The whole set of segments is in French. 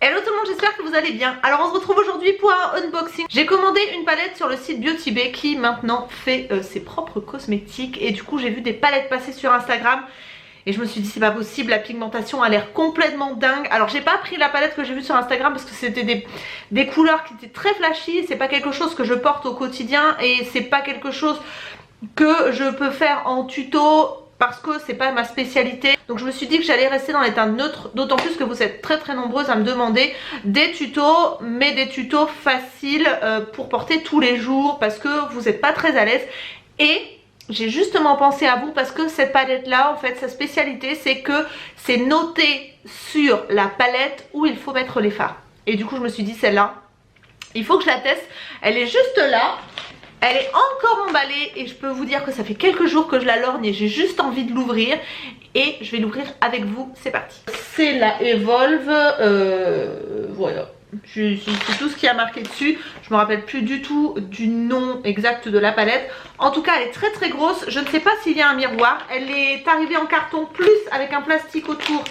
Hello tout le monde, j'espère que vous allez bien. Alors on se retrouve aujourd'hui pour un unboxing. J'ai commandé une palette sur le site Beauty Bay qui maintenant fait ses propres cosmétiques. Et du coup j'ai vu des palettes passer sur Instagram et je me suis dit c'est pas possible, la pigmentation a l'air complètement dingue. Alors j'ai pas pris la palette que j'ai vue sur Instagram parce que c'était des couleurs qui étaient très flashy. C'est pas quelque chose que je porte au quotidien et c'est pas quelque chose que je peux faire en tuto parce que c'est pas ma spécialité. Donc je me suis dit que j'allais rester dans les teintes neutres, d'autant plus que vous êtes très nombreuses à me demander des tutos, mais des tutos faciles pour porter tous les jours parce que vous n'êtes pas très à l'aise. Et j'ai justement pensé à vous parce que cette palette là, en fait, sa spécialité c'est que c'est noté sur la palette où il faut mettre les fards. Et du coup je me suis dit celle-là, il faut que je la teste. Elle est juste là. Elle est encore emballée et je peux vous dire que ça fait quelques jours que je la lorgne et j'ai juste envie de l'ouvrir. Et je vais l'ouvrir avec vous, c'est parti. C'est la Evolve, voilà. C'est tout ce qui a marqué dessus. Je me rappelle plus du tout du nom exact de la palette. En tout cas elle est très grosse. Je ne sais pas s'il y a un miroir. Elle est arrivée en carton plus avec un plastique autour.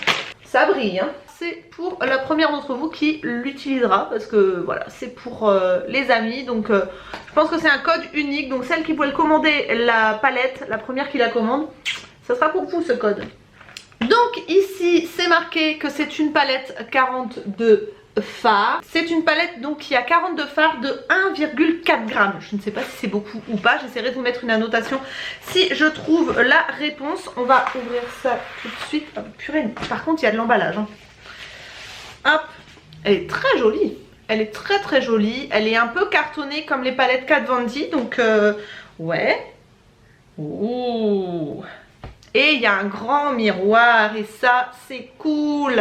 Ça brille hein. C'est pour la première d'entre vous qui l'utilisera parce que voilà, c'est pour les amis. Donc je pense que c'est un code unique. Donc celle qui pourrait commander la palette, la première qui la commande, ça sera pour vous ce code. Donc ici c'est marqué que c'est une palette 42 fards. C'est une palette donc qui a 42 fards de 1,4 g. Je ne sais pas si c'est beaucoup ou pas. J'essaierai de vous mettre une annotation si je trouve la réponse. On va ouvrir ça tout de suite. Oh, purée, par contre il y a de l'emballage hein. Hop, elle est très jolie. Elle est très jolie. Elle est un peu cartonnée comme les palettes Kat Von D. Donc ouais. Ouh. Et il y a un grand miroir et ça c'est cool.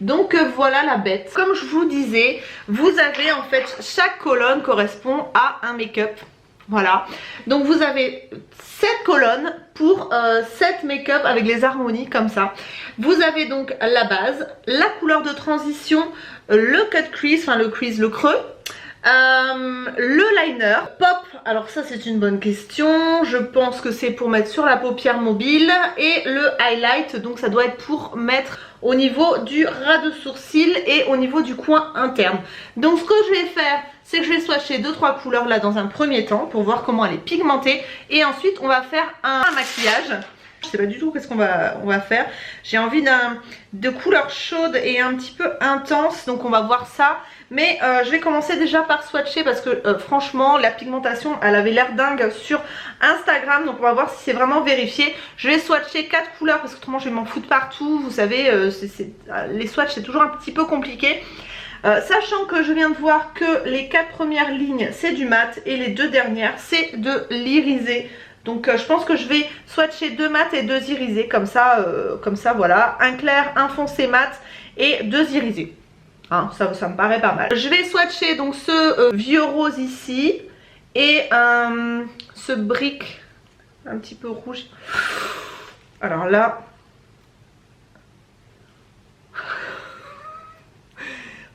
Donc voilà la bête. Comme je vous disais, vous avez en fait chaque colonne correspond à un make-up. Voilà. Donc vous avez 7 colonnes pour 7 make-up avec les harmonies comme ça. Vous avez donc la base, la couleur de transition, le cut crease, enfin le crease, le creux. Le liner pop, alors ça c'est une bonne question. Je pense que c'est pour mettre sur la paupière mobile. Et le highlight, donc ça doit être pour mettre au niveau du ras de sourcil et au niveau du coin interne. Donc ce que je vais faire, c'est que je vais swatcher 2-3 couleurs là dans un premier temps pour voir comment elle est pigmentée. Et ensuite on va faire un maquillage. Je sais pas du tout qu'est-ce qu'on va faire. J'ai envie de couleurs chaudes et un petit peu intenses. Donc on va voir ça. Mais je vais commencer déjà par swatcher parce que franchement la pigmentation elle avait l'air dingue sur Instagram. Donc on va voir si c'est vraiment vérifié. Je vais swatcher 4 couleurs parce que autrement je vais m'en foutre partout. Vous savez les swatchs c'est toujours un petit peu compliqué. Sachant que je viens de voir que les 4 premières lignes c'est du mat et les 2 dernières c'est de l'irisé. Donc je pense que je vais swatcher 2 mat et 2 irisés comme ça voilà. Un clair, un foncé mat et 2 irisés. Hein, ça me paraît pas mal. Je vais swatcher donc ce vieux rose ici et ce brick un petit peu rouge. Alors là,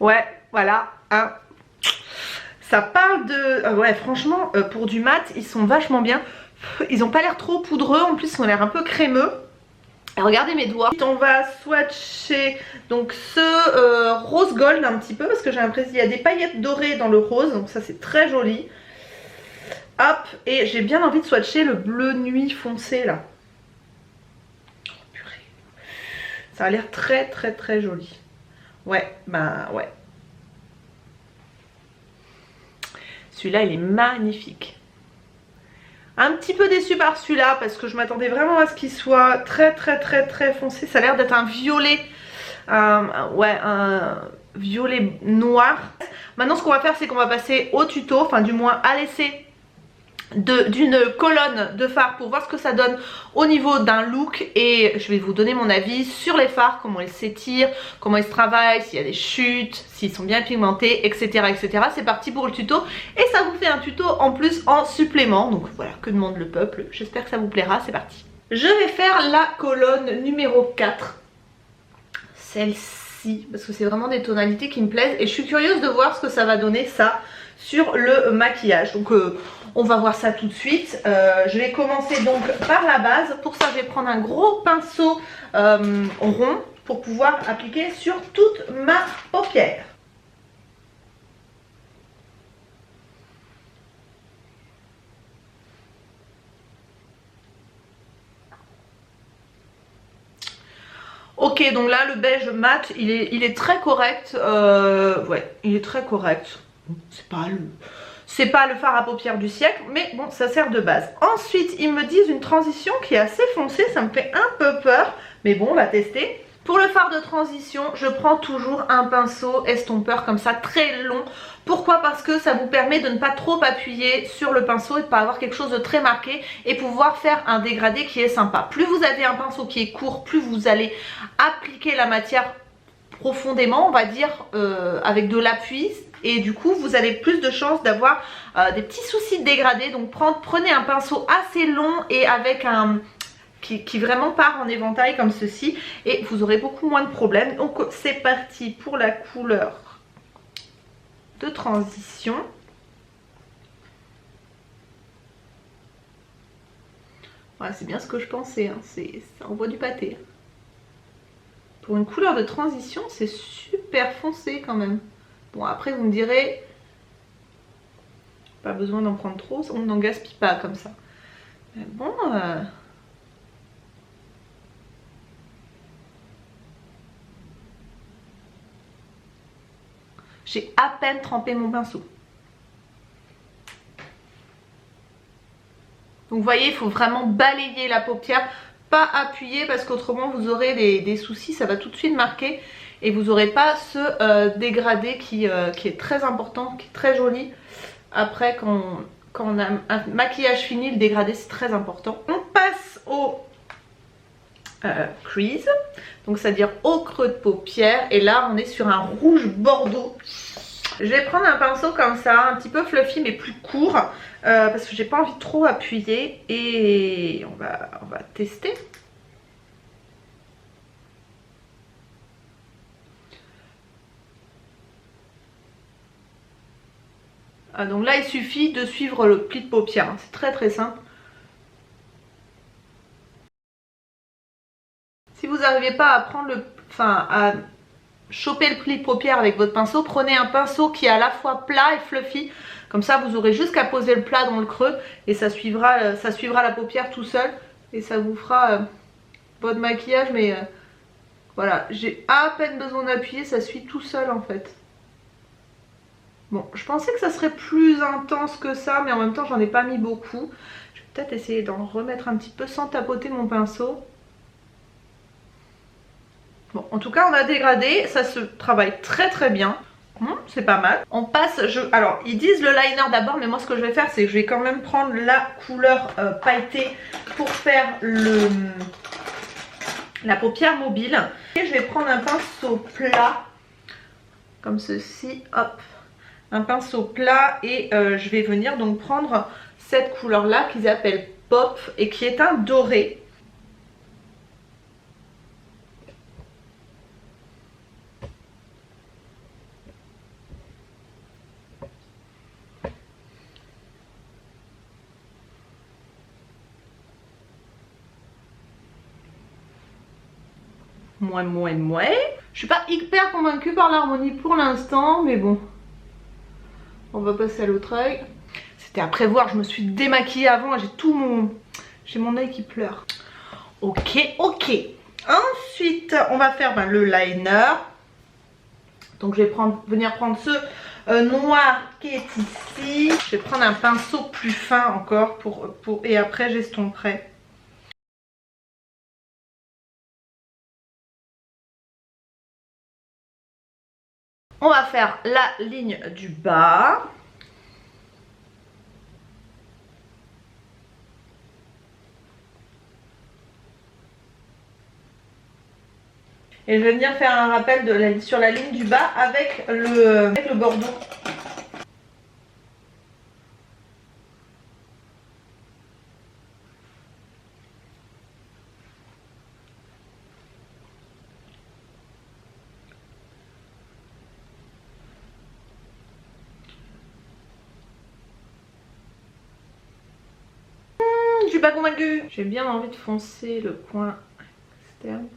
ouais, voilà. Hein. Ça parle de... ouais, franchement, pour du mat, ils sont vachement bien. Ils ont pas l'air trop poudreux, en plus ils ont l'air un peu crémeux. Et regardez mes doigts. On va swatcher donc ce rose gold un petit peu parce que j'ai l'impression qu'il y a des paillettes dorées dans le rose, donc ça c'est très joli. Hop, et j'ai bien envie de swatcher le bleu nuit foncé là. Oh, purée. Ça a l'air très joli. Ouais, bah ouais. Celui-là il est magnifique. Un petit peu déçue par celui-là parce que je m'attendais vraiment à ce qu'il soit très foncé. Ça a l'air d'être un violet, ouais, un violet noir. Maintenant ce qu'on va faire c'est qu'on va passer au tuto, enfin du moins à l'essai d'une colonne de fards pour voir ce que ça donne au niveau d'un look. Et je vais vous donner mon avis sur les fards, comment ils s'étirent, comment ils se travaillent, s'il y a des chutes, s'ils sont bien pigmentés, etc. C'est parti pour le tuto et ça vous fait un tuto en plus en supplément. Donc voilà, que demande le peuple, j'espère que ça vous plaira, c'est parti. Je vais faire la colonne numéro 4, celle-ci, parce que c'est vraiment des tonalités qui me plaisent et je suis curieuse de voir ce que ça va donner ça sur le maquillage. Donc on va voir ça tout de suite. Je vais commencer donc par la base. Pour ça je vais prendre un gros pinceau rond pour pouvoir appliquer sur toute ma paupière. Ok, donc là le beige mat il est très correct. Ouais, il est très correct. C'est pas le fard à paupières du siècle, mais bon, ça sert de base. Ensuite, ils me disent une transition qui est assez foncée, ça me fait un peu peur, mais bon, on va tester. Pour le fard de transition, je prends toujours un pinceau estompeur comme ça, très long. Pourquoi? Parce que ça vous permet de ne pas trop appuyer sur le pinceau et de ne pas avoir quelque chose de très marqué et pouvoir faire un dégradé qui est sympa. Plus vous avez un pinceau qui est court, plus vous allez appliquer la matière profondément, on va dire, avec de l'appui, et du coup vous avez plus de chances d'avoir des petits soucis de dégradé. Donc prenez un pinceau assez long et avec un qui vraiment part en éventail comme ceci, et vous aurez beaucoup moins de problèmes. Donc c'est parti pour la couleur de transition. Ouais, c'est bien ce que je pensais, hein. Ça envoie du pâté. Pour une couleur de transition, c'est super foncé quand même. Bon, après vous me direz, pas besoin d'en prendre trop, on n'en gaspille pas comme ça. Mais bon, j'ai à peine trempé mon pinceau. Donc vous voyez, il faut vraiment balayer la paupière, pas appuyer, parce qu'autrement vous aurez des soucis, ça va tout de suite marquer. Et vous n'aurez pas ce dégradé qui est très important, qui est très joli. Après, quand on a un maquillage fini, le dégradé c'est très important. On passe au crease, donc c'est-à-dire au creux de paupière. Et là, on est sur un rouge bordeaux. Je vais prendre un pinceau comme ça, un petit peu fluffy mais plus court, parce que j'ai pas envie de trop appuyer. Et on va tester. Ah, donc là il suffit de suivre le pli de paupière, hein. C'est très très simple. Si vous n'arrivez pas à prendre à choper le pli de paupière avec votre pinceau, prenez un pinceau qui est à la fois plat et fluffy. Comme ça vous aurez juste qu'à poser le plat dans le creux et ça suivra la paupière tout seul. Et ça vous fera votre maquillage, mais voilà, j'ai à peine besoin d'appuyer, ça suit tout seul en fait. Bon, je pensais que ça serait plus intense que ça, mais en même temps j'en ai pas mis beaucoup. Je vais peut-être essayer d'en remettre un petit peu sans tapoter mon pinceau. Bon, en tout cas on a dégradé, ça se travaille très très bien. C'est pas mal. On passe, alors ils disent le liner d'abord, mais moi ce que je vais faire c'est que je vais quand même prendre la couleur pailletée pour faire la paupière mobile. Et je vais prendre un pinceau plat, comme ceci, hop. Un pinceau plat et je vais venir donc prendre cette couleur là qu'ils appellent Pop et qui est un doré. Mouais. Je suis pas hyper convaincue par l'harmonie pour l'instant, mais bon. On va passer à l'autre œil. C'était à prévoir, je me suis démaquillée avant, j'ai mon œil qui pleure. Ok. Ensuite, on va faire le liner. Donc je vais venir prendre ce noir qui est ici. Je vais prendre un pinceau plus fin encore et après j'estomperai. On va faire la ligne du bas. Et je vais venir faire un rappel sur la ligne du bas avec le bordeaux. Je suis pas convaincue. J'ai bien envie de foncer le coin externe.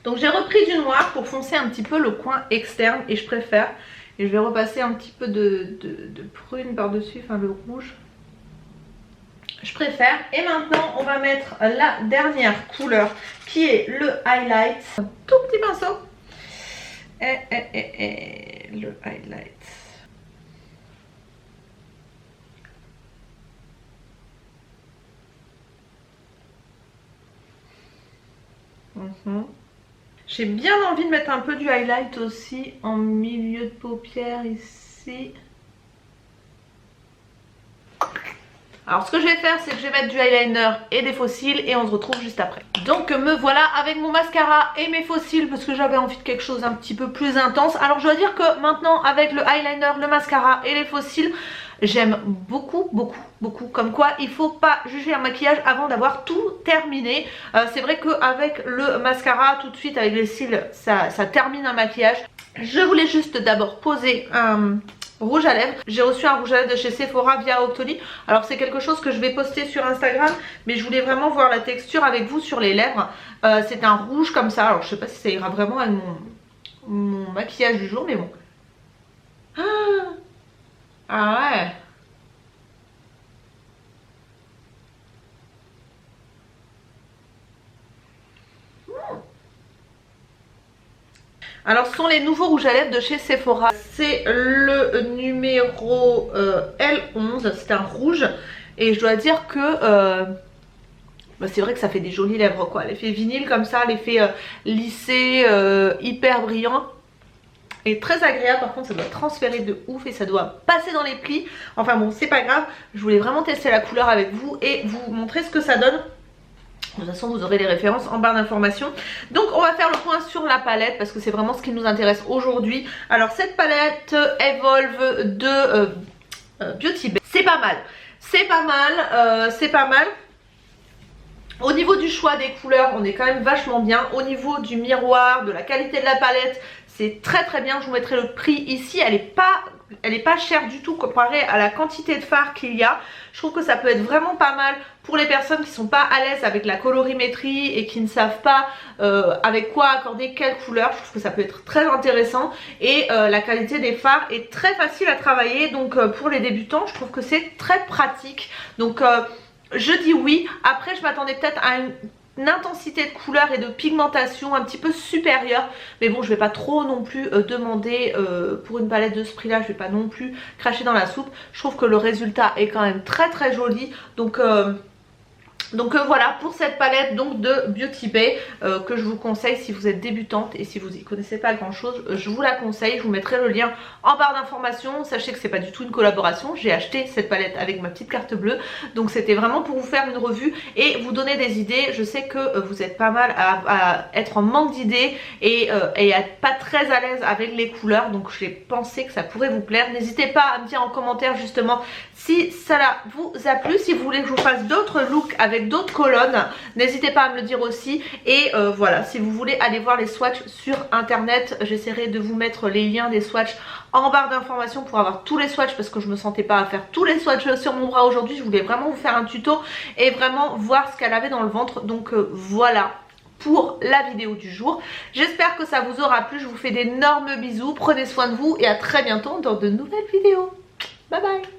Donc j'ai repris du noir pour foncer un petit peu le coin externe et je préfère. Et je vais repasser un petit peu de prune par-dessus, enfin le rouge. Je préfère. Et maintenant on va mettre la dernière couleur qui est le highlight. Un tout petit pinceau. Le highlight. J'ai bien envie de mettre un peu du highlight aussi en milieu de paupière ici. Alors ce que je vais faire, c'est que je vais mettre du eyeliner et des faux cils et on se retrouve juste après. Donc me voilà avec mon mascara et mes faux cils parce que j'avais envie de quelque chose un petit peu plus intense. Alors je dois dire que maintenant avec le eyeliner, le mascara et les faux cils, j'aime beaucoup. Comme quoi il faut pas juger un maquillage avant d'avoir tout terminé. C'est vrai qu'avec le mascara, tout de suite avec les cils, ça termine un maquillage. Je voulais juste d'abord poser un rouge à lèvres. J'ai reçu un rouge à lèvres de chez Sephora via Octoly. Alors c'est quelque chose que je vais poster sur Instagram, mais je voulais vraiment voir la texture avec vous sur les lèvres. C'est un rouge comme ça. Alors je sais pas si ça ira vraiment avec mon maquillage du jour, mais bon. Ah ouais. Alors ce sont les nouveaux rouges à lèvres de chez Sephora. C'est le numéro L11, c'est un rouge. Et je dois dire que c'est vrai que ça fait des jolies lèvres quoi. L'effet vinyle comme ça, l'effet lissé, hyper brillant. Et très agréable, par contre ça doit transférer de ouf et ça doit passer dans les plis. Enfin bon, c'est pas grave, je voulais vraiment tester la couleur avec vous et vous montrer ce que ça donne. De toute façon vous aurez les références en barre d'informations. Donc on va faire le point sur la palette parce que c'est vraiment ce qui nous intéresse aujourd'hui. Alors cette palette Evolve de Beauty Bay, c'est pas mal. C'est pas mal. Au niveau du choix des couleurs, on est quand même vachement bien. Au niveau du miroir, de la qualité de la palette, c'est très bien. Je vous mettrai le prix ici. Elle est pas chère du tout comparée à la quantité de fard qu'il y a. Je trouve que ça peut être vraiment pas mal pour les personnes qui sont pas à l'aise avec la colorimétrie et qui ne savent pas avec quoi accorder quelle couleur. Je trouve que ça peut être très intéressant et la qualité des fards est très facile à travailler. Donc pour les débutants, je trouve que c'est très pratique. Donc je dis oui. Après je m'attendais peut-être à une intensité de couleur et de pigmentation un petit peu supérieure, mais bon je vais pas trop non plus demander pour une palette de ce prix là, je vais pas non plus cracher dans la soupe. Je trouve que le résultat est quand même très joli, donc voilà pour cette palette donc de Beauty Bay que je vous conseille si vous êtes débutante et si vous y connaissez pas grand chose, je vous la conseille. Je vous mettrai le lien en barre d'informations. Sachez que c'est pas du tout une collaboration, j'ai acheté cette palette avec ma petite carte bleue, donc c'était vraiment pour vous faire une revue et vous donner des idées. Je sais que vous êtes pas mal à être en manque d'idées et à être pas très à l'aise avec les couleurs, donc j'ai pensé que ça pourrait vous plaire. N'hésitez pas à me dire en commentaire justement si ça vous a plu, si vous voulez que je vous fasse d'autres looks avec d'autres colonnes, n'hésitez pas à me le dire aussi. Et voilà, si vous voulez aller voir les swatchs sur internet, j'essaierai de vous mettre les liens des swatchs en barre d'informations pour avoir tous les swatchs, parce que je me sentais pas à faire tous les swatchs sur mon bras aujourd'hui. Je voulais vraiment vous faire un tuto et vraiment voir ce qu'elle avait dans le ventre. Donc voilà pour la vidéo du jour. J'espère que ça vous aura plu. Je vous fais d'énormes bisous, prenez soin de vous et à très bientôt dans de nouvelles vidéos. Bye bye.